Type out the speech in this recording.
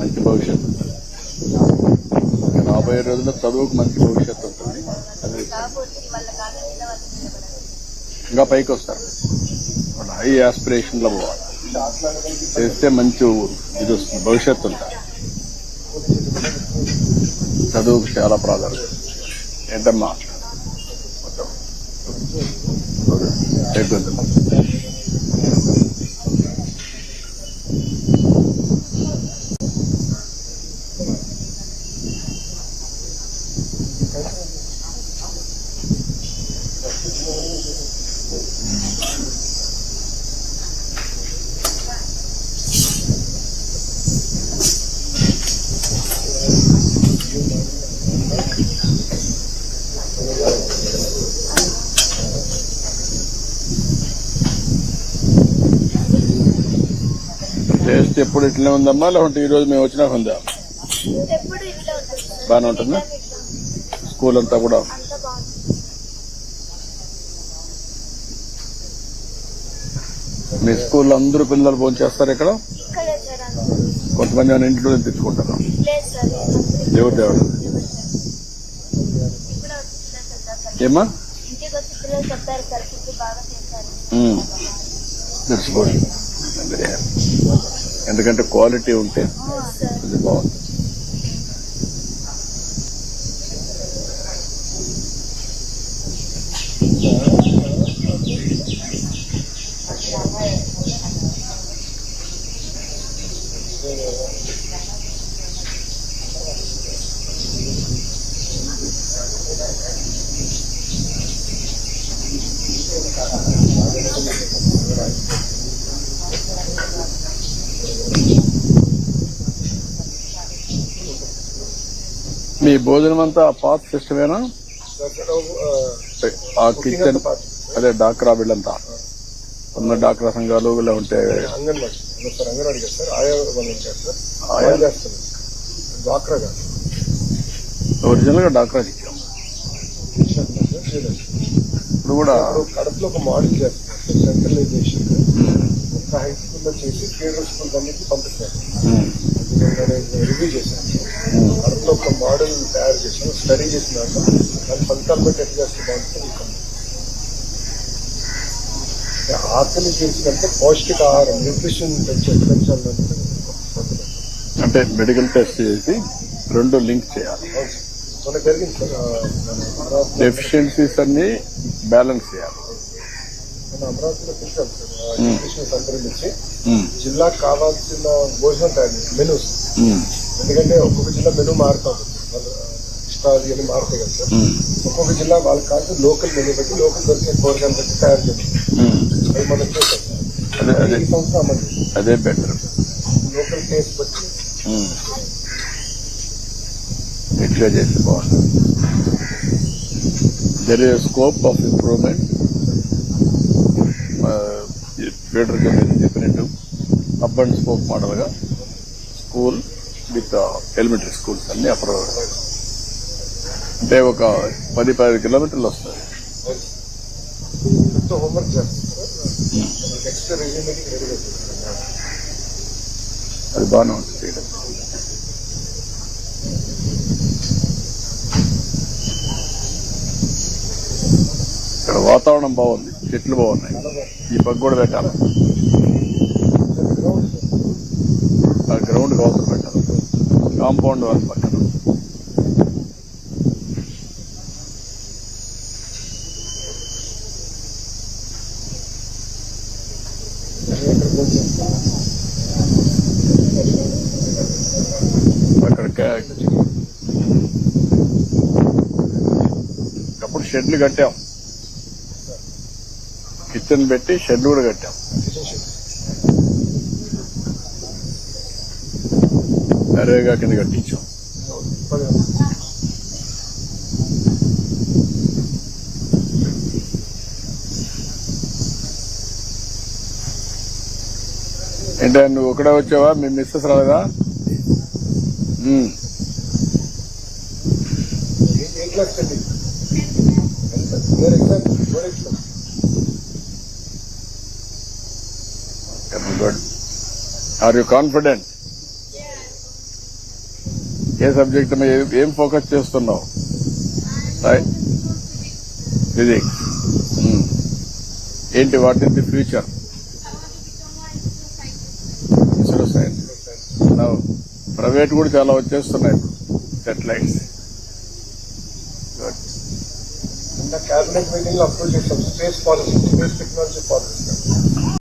మంచి భవిష్యత్తు ఉంటుంది. రాబోయే రోజుల్లో చదువుకు మంచి భవిష్యత్తు ఉంటుంది. అది ఇంకా పైకి వస్తారు. వాళ్ళు హై ఆస్పిరేషన్ లో పోవాలి. చేస్తే మంచి ఇది వస్తుంది, భవిష్యత్తు ఉంటుంది. చదువుకు చాలా ప్రాధాన్యత. ఏంటమ్మా టేస్ట్ ఎప్పుడు ఇట్లనే ఉందమ్మా, లేకుంటే ఈ రోజు మేము వచ్చినాక ఉందా? బాగానే ఉంటుందా? స్కూల్ అంతా కూడా మీ స్కూల్లో అందరూ పిల్లలు భోజనం చేస్తారు ఇక్కడ? కొంతమంది ఏమైనా ఇంట్లో తెచ్చుకుంటారు? దేవుడు దేవుడు ఏమా తెలుసుకోండి. ఎందుకంటే క్వాలిటీ ఉంటే ఇది బాగుంది. మీ భోజనం అంతా పాత సిస్టమేనా? ఆ కిచెన్ అదే డాక్రా వీళ్ళంతా ఉన్న డాక్రా సంఘాలు ఇలా ఉంటే ఒరిజినల్ గా డాక్రా ఇచ్చాం. ఇప్పుడు కూడా కడపలో ఒక మోడల్ చేస్తున్నారు, సెంట్రలైజేషన్ ఒక హై స్కూల్లో చేసి ఫీడర్ స్కూల్ అన్నింటికి పంపిస్తారు. రివ్యూ చేశాను. కడపలో ఒక మోడల్ తయారు చేశాను, స్టడీ చేసినాక దాని ఫలితాలు బట్టి ఎట్లా చేస్తే బాగుంటుంది. ఆకలి చేసినంత పౌష్టిక ఆహారం, న్యూట్రిషన్ పెంచాలంటే అంటే మెడికల్ టెస్ట్ చేసి రెండు లింక్ చేయాలి. మనకు జరిగింది సార్, డెఫిషియన్సీస్ అన్ని బ్యాలెన్స్ చేయాలి. మన అమరావతిలో పెట్టాం సార్, న్యూట్రిషన్ సెంటర్ నుంచి జిల్లాకు కావాల్సిన భోజనం తయారు చేసి మెనూస్. ఎందుకంటే ఒక్కొక్క జిల్లా మెనూ మారుతాం, ఇష్టాలు ఇవన్నీ మారుతాయి కదా సార్. ఒక్కొక్క జిల్లా వాళ్ళకి కాదు లోకల్ మెనూ బట్టి, లోకల్ దొరికే కూరగాయలు బట్టి తయారు చేస్తాం. అది మనం చేస్తాం. ఈ సంవత్సరం అమలు అదే బెటర్. లోకల్ టేస్ట్ బట్టి ఎట్లా చేస్తే బాగుంటుంది. There is scope of improvement. Feeder గా మీరు చెప్పినట్టు హబ్ అండ్ స్పోక్ మోడల్ గా స్కూల్ విత్ ఎలిమెంటరీ స్కూల్స్ అన్ని అప్రూవ్ అంటే ఒక 10-15 కిలోమీటర్లు వస్తుంది. హోంవర్క్ చేస్తారు, నెక్స్ట్ రెజ్యూమేకి రెడీ చేస్తారు. అది బాగానే ఉంటుంది. ఇక్కడ వాతావరణం బాగుంది, చెట్లు బాగున్నాయి. ఈ పక్క కూడా పెట్టాలి, ఆ గ్రౌండ్ అవసరం పెట్టాలి, కాంపౌండ్ వాళ్ళ పక్కన. అప్పుడు షెడ్లు కట్టాం, కిచెన్ పెట్టి షెడ్ కూడా కట్టాం. నరేగా కింద కట్టించాం. ఏంటో నువ్వు ఒకడే వచ్చావా? మీ మిస్సెస్ రాలేదా? Good. Are you confident? A subject మీద ఏం ఫోకస్ చేస్తున్నావు? ఫిజిక్స్. ఏంటి what is the future? ISRO science. Private కూడా చాలా వచ్చేస్తున్నాయి సెటిలైట్స్. గుడ్. నిన్న క్యాబినెట్ మీటింగ్ లో అప్రూవ్ చేశాం space policy, space technology policy.